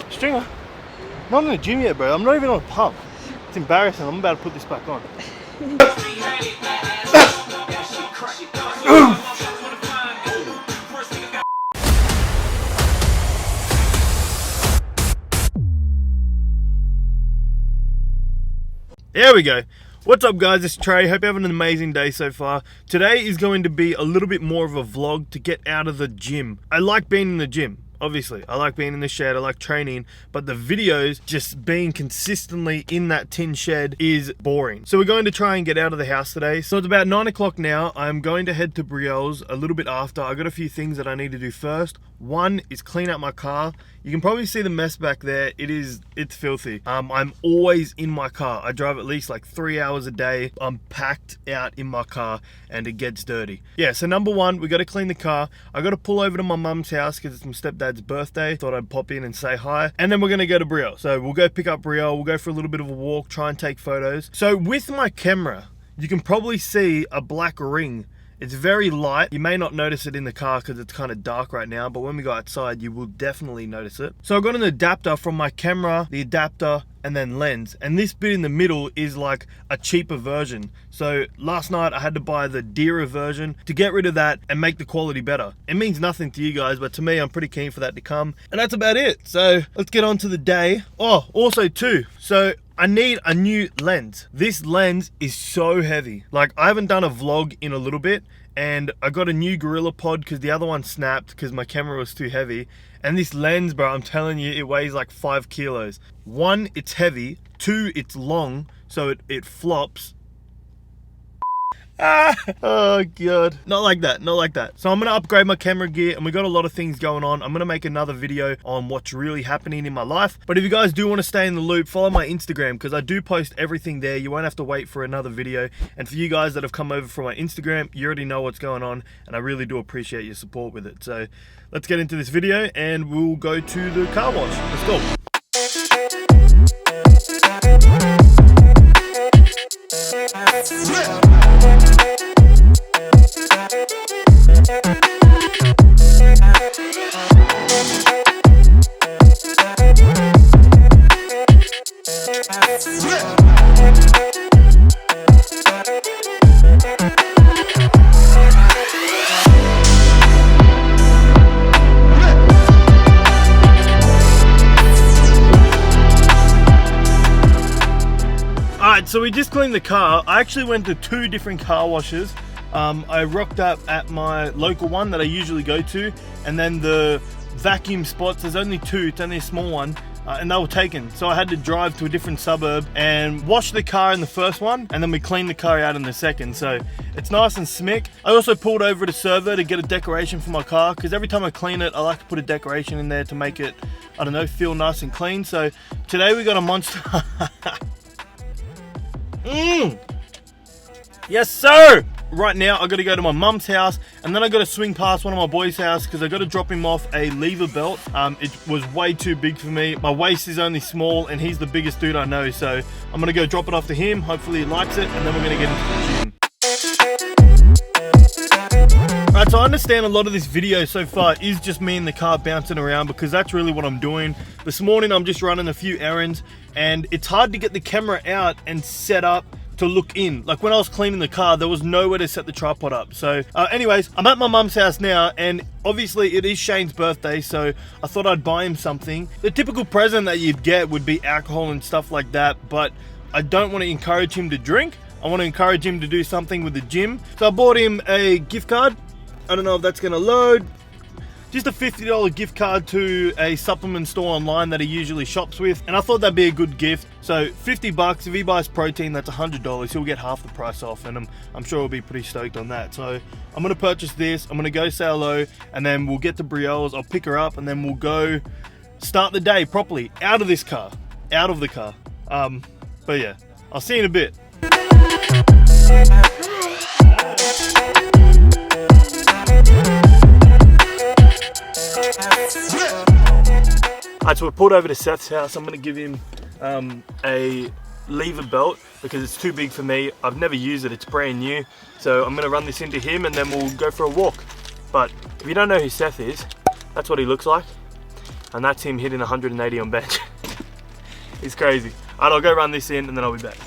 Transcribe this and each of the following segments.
Stringer, not in the gym yet, bro. I'm not even on a pump. It's embarrassing. I'm about to put this back on. There we go. What's up, guys? It's Trey. Hope you're having an amazing day so far. Today is going to be a little bit more of a vlog to get out of the gym. I like being in the gym. Obviously, I like being in the shed, I like training, but the videos, just being consistently in that tin shed is boring. So we're going to try and get out of the house today. So it's about 9 o'clock now. I'm going to head to 𝗨𝗧𝗧𝗧𝗧 a little bit after. I got a few things that I need to do first. One is clean out my car. You can probably see the mess back there. It's filthy. I'm always in my car. I drive at least like 3 hours a day. I'm packed out in my car and it gets dirty. Yeah, so number one, we got to clean the car. I got to pull over to my mum's house because it's my stepdad's birthday. Thought I'd pop in and say hi. And then we're going to go to 𝗨𝗧𝗧𝗧𝗧. So we'll go pick up 𝗨𝗧𝗧𝗧𝗧, we'll go for a little bit of a walk, try and take photos. So with my camera, you can probably see a black ring. It's very light. You may not notice it in the car because it's kind of dark right now, but when we go outside, you will definitely notice it. So I got an adapter from my camera, the adapter, and then lens. And this bit in the middle is like a cheaper version. So last night I had to buy the dearer version to get rid of that and make the quality better. It means nothing to you guys, but to me, I'm pretty keen for that to come. And that's about it. So let's get on to the day. Oh, also too, so I need a new lens. This lens is so heavy. Like, I haven't done a vlog in a little bit, and I got a new GorillaPod because the other one snapped because my camera was too heavy. And this lens, bro, I'm telling you, it weighs like 5 kilos. One, it's heavy. Two, it's long, so it flops. Oh god, not like that, not like that. So I'm gonna upgrade my camera gear, and we got a lot of things going on. I'm gonna make another video on what's really happening in my life. But if you guys do want to stay in the loop, follow my Instagram because I do post everything there. You won't have to wait for another video. And for you guys that have come over from my Instagram, you already know what's going on, and I really do appreciate your support with it. So let's get into this video and we'll go to the car wash. Let's go. So we just cleaned the car. I actually went to 2 different car washes. I rocked up at my local one that I usually go to, and then the vacuum spots, there's only 2, it's only a small one, and they were taken. So I had to drive to a different suburb and wash the car in the first one, and then we cleaned the car out in the second. So it's nice and smick. I also pulled over to Servo to get a decoration for my car, because every time I clean it, I like to put a decoration in there to make it, I don't know, feel nice and clean. So today we got a monster. Yes, sir! Right now, I gotta go to my mum's house, and then I gotta swing past one of my boys' house because I gotta drop him off a lever belt. It was way too big for me. My waist is only small, and he's the biggest dude I know, so I'm gonna go drop it off to him. Hopefully he likes it, and then we're gonna get into the gym. Alright, so I understand a lot of this video so far is just me in the car bouncing around because that's really what I'm doing. This morning, I'm just running a few errands, and it's hard to get the camera out and set up to look in. Like when I was cleaning the car, there was nowhere to set the tripod up. So anyways, I'm at my mum's house now, and obviously it is Shane's birthday, so I thought I'd buy him something. The typical present that you'd get would be alcohol and stuff like that, but I don't want to encourage him to drink. I want to encourage him to do something with the gym. So I bought him a gift card. I don't know if that's gonna load. Just a $50 gift card to a supplement store online that he usually shops with, and I thought that'd be a good gift. So 50 bucks, if he buys protein, that's $100. He'll get half the price off, and I'm sure he'll be pretty stoked on that. So I'm gonna purchase this, I'm gonna go say hello, and then we'll get to 𝗨𝗧𝗧𝗧𝗧. I'll pick her up, and then we'll go start the day properly, out of this car, out of the car. But yeah, I'll see you in a bit. Alright, so we're pulled over to Seth's house. I'm going to give him a lever belt because it's too big for me. I've never used it, it's brand new. So I'm going to run this into him and then we'll go for a walk. But if you don't know who Seth is, that's what he looks like. and that's him hitting 180 on bench. He's crazy. Alright, I'll go run this in and then I'll be back.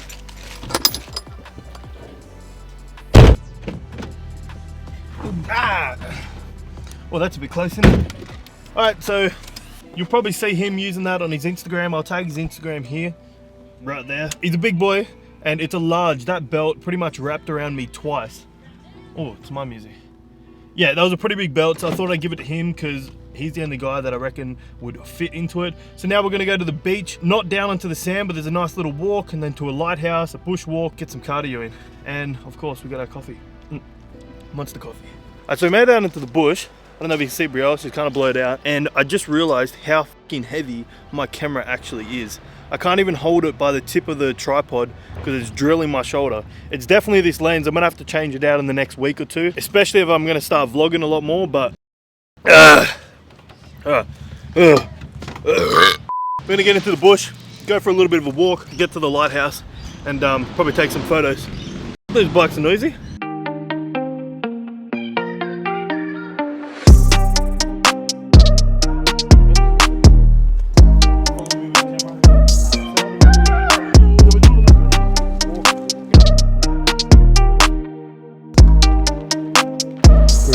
Well, that's a bit close, isn't it? Alright, so you'll probably see him using that on his Instagram. I'll tag his Instagram here, right there. He's a big boy, and it's a large. That belt pretty much wrapped around me twice. Oh, it's my music. Yeah, that was a pretty big belt, so I thought I'd give it to him because he's the only guy that I reckon would fit into it. So now we're gonna go to the beach, not down onto the sand, but there's a nice little walk, and then to a lighthouse, a bush walk, get some cardio in. And of course, we got our coffee. Monster coffee. Alright, so we made it out into the bush. I don't know if you can see Brielle, she's kind of blurred out. And I just realized how fucking heavy my camera actually is. I can't even hold it by the tip of the tripod because it's drilling my shoulder. It's definitely this lens. I'm gonna have to change it out in the next week or two, especially if I'm gonna start vlogging a lot more, but we're gonna get into the bush, go for a little bit of a walk, get to the lighthouse, and probably take some photos. Those bikes are noisy.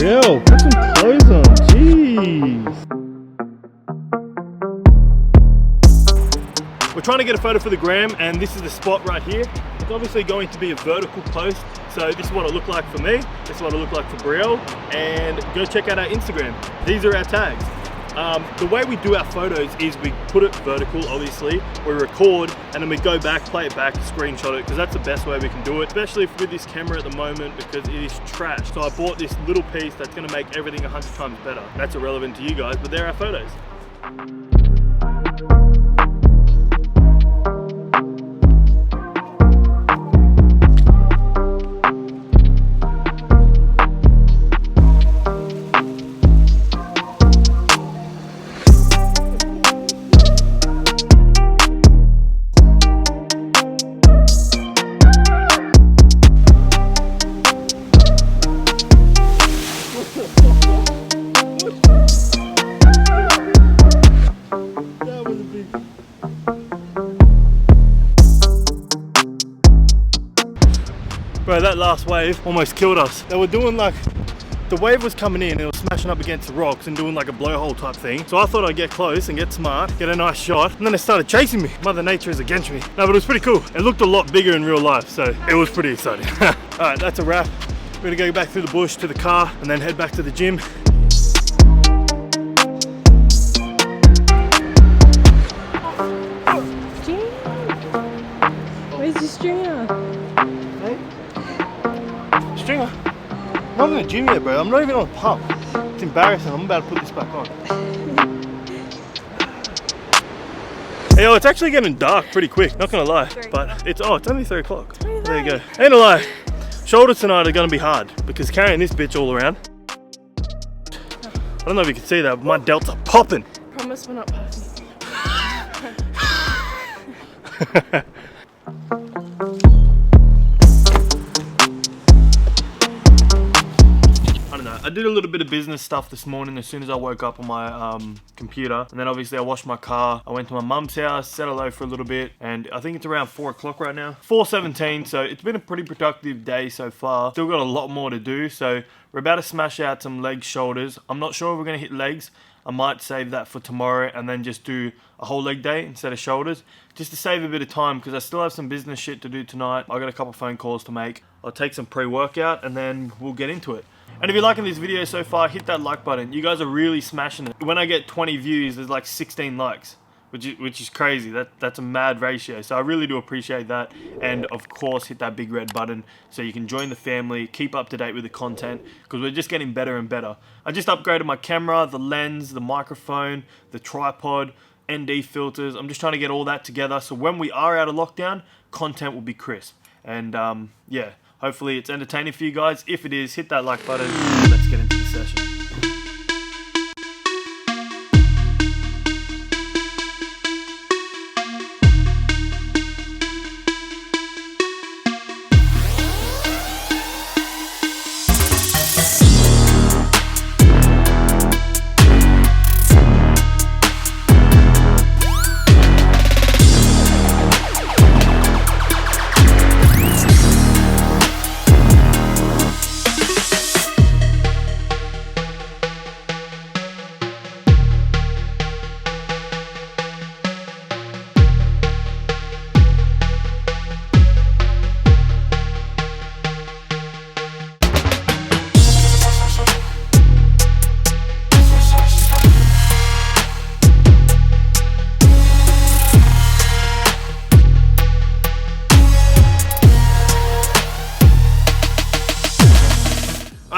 Yo, put some clothes on, jeez. We're trying to get a photo for the gram, and this is the spot right here. It's obviously going to be a vertical post, so this is what it looked like for me, this is what it looked like for Brielle, and go check out our Instagram. These are our tags. The way we do our photos is we put it vertical, obviously, we record, and then we go back, play it back, screenshot it, because that's the best way we can do it, especially with this camera at the moment, because it is trash. So I bought this little piece that's going to make everything 100 times better. That's irrelevant to you guys, but they're our photos. Bro, that last wave almost killed us. They were doing like, the wave was coming in and it was smashing up against the rocks and doing like a blowhole type thing. So I thought I'd get close and get smart, get a nice shot, and then it started chasing me. Mother Nature is against me. No, but it was pretty cool. It looked a lot bigger in real life, so it was pretty exciting. All right, that's a wrap. We're gonna go back through the bush to the car and then head back to the gym. Where's your stringer? Hey? Stringer? I'm not in the gym yet, bro. I'm not even on a pump. It's embarrassing. I'm about to put this back on. Hey, yo, it's actually getting dark pretty quick, not gonna lie. But it's only 3 o'clock. There you go. Ain't gonna lie. Shoulders tonight are gonna be hard because carrying this bitch all around. I don't know if you can see that, but my delts are popping. Promise we're not perfect. I did a little bit of business stuff this morning as soon as I woke up on my computer, and then obviously I washed my car. I went to my mum's house, said hello for a little bit, and I think it's around 4 o'clock right now. 4:17, so it's been a pretty productive day so far. Still got a lot more to do, so we're about to smash out some legs, shoulders. I'm not sure if we're gonna hit legs. I might save that for tomorrow and then just do a whole leg day instead of shoulders, just to save a bit of time because I still have some business shit to do tonight. I got a couple phone calls to make. I'll take some pre-workout and then we'll get into it. And if you're liking this video so far, hit that like button. You guys are really smashing it. When I get 20 views, there's like 16 likes, which is crazy. That's a mad ratio. So I really do appreciate that. And of course, hit that big red button so you can join the family, keep up to date with the content, because we're just getting better and better. I just upgraded my camera, the lens, the microphone, the tripod, ND filters. I'm just trying to get all that together so when we are out of lockdown, content will be crisp. And yeah. Hopefully it's entertaining for you guys. If it is, hit that like button. Let's get into the session.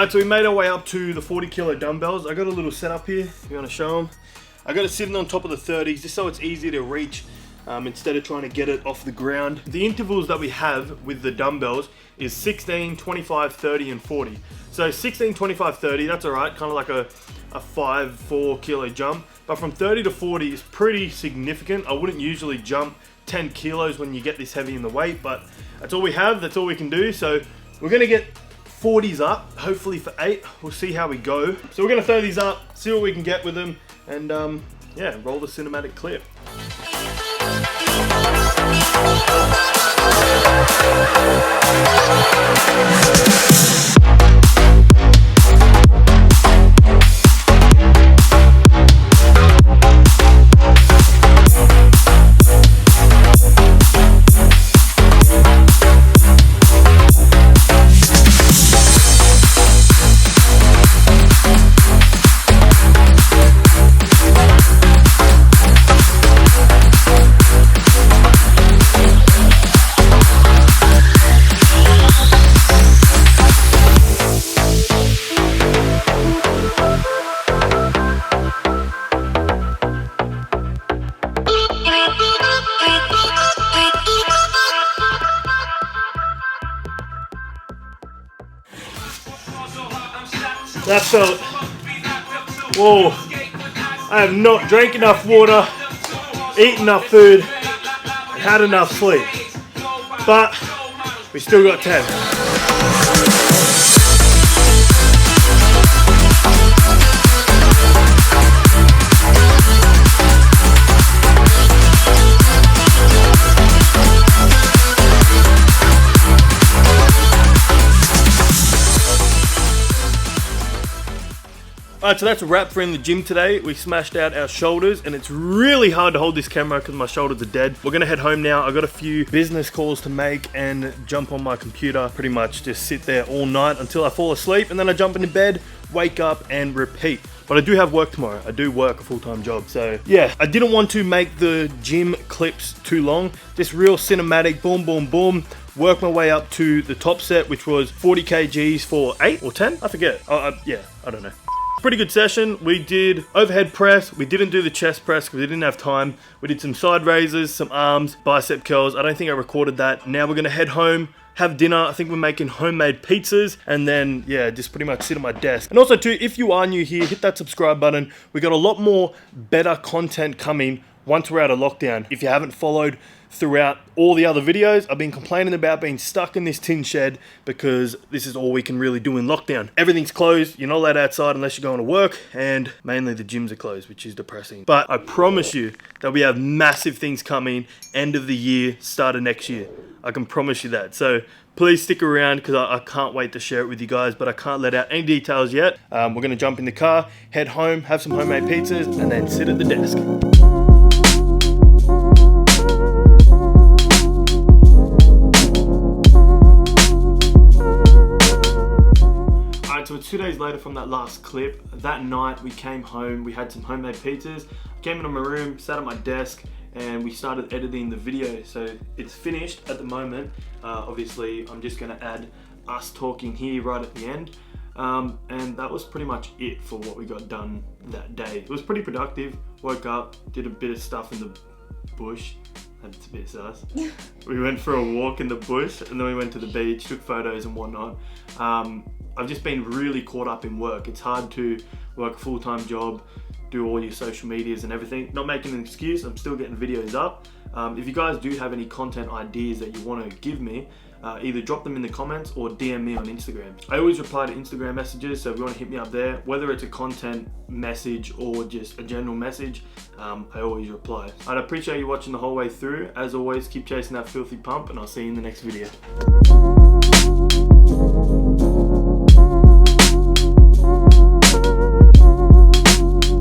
Alright, so we made our way up to the 40 kilo dumbbells. I got a little setup here, if you want to show them. I got it sitting on top of the 30s just so it's easy to reach instead of trying to get it off the ground. The intervals that we have with the dumbbells is 16, 25, 30 and 40. So 16, 25, 30, that's alright, kind of like a 5-4 kilo jump. But from 30 to 40 is pretty significant. I wouldn't usually jump 10 kilos when you get this heavy in the weight, but that's all we have, that's all we can do. So we're gonna get 40s up, hopefully for 8. We'll see how we go. So we're gonna throw these up, see what we can get with them, and yeah, roll the cinematic clip. That felt, whoa, I have not drank enough water, eaten enough food, and had enough sleep, but we still got 10. Alright, so that's a wrap for in the gym today. We smashed out our shoulders and it's really hard to hold this camera because my shoulders are dead. We're gonna head home now. I got a few business calls to make and jump on my computer, pretty much just sit there all night until I fall asleep, and then I jump into bed, wake up and repeat. But I do have work tomorrow. I do work a full-time job. So yeah, I didn't want to make the gym clips too long. Just real cinematic, boom, boom, boom. Work my way up to the top set, which was 40 kgs for 8 or 10, I forget. Yeah, I don't know. Pretty good session. We did overhead press. We didn't do the chest press because we didn't have time. We did some side raises, some arms, bicep curls. I don't think I recorded that. Now we're gonna head home, have dinner. I think we're making homemade pizzas, and then yeah, just pretty much sit at my desk. And also too, if you are new here, hit that subscribe button. We got a lot more better content coming once we're out of lockdown. If you haven't followed throughout all the other videos, I've been complaining about being stuck in this tin shed because this is all we can really do in lockdown. Everything's closed, you're not allowed outside unless you're going to work, and mainly the gyms are closed, which is depressing. But I promise you that we have massive things coming end of the year, start of next year. I can promise you that. So please stick around because I can't wait to share it with you guys, but I can't let out any details yet. We're gonna jump in the car, head home, have some homemade pizzas, and then sit at the desk. So it's 2 days later from that last clip. That night we came home, we had some homemade pizzas, came into my room, sat at my desk, and we started editing the video. So it's finished at the moment. Obviously I'm just gonna add us talking here right at the end. And that was pretty much it for what we got done that day. It was pretty productive. Woke up, did a bit of stuff in the bush. That's a bit sus. We went for a walk in the bush and then we went to the beach, took photos and whatnot. I've just been really caught up in work. It's hard to work a full-time job, do all your social medias and everything. Not making an excuse, I'm still getting videos up. If you guys do have any content ideas that you want to give me, either drop them in the comments or DM me on Instagram. I always reply to Instagram messages, so if you want to hit me up there, whether it's a content message or just a general message, I always reply. I'd appreciate you watching the whole way through. As always, keep chasing that filthy pump, and I'll see you in the next video.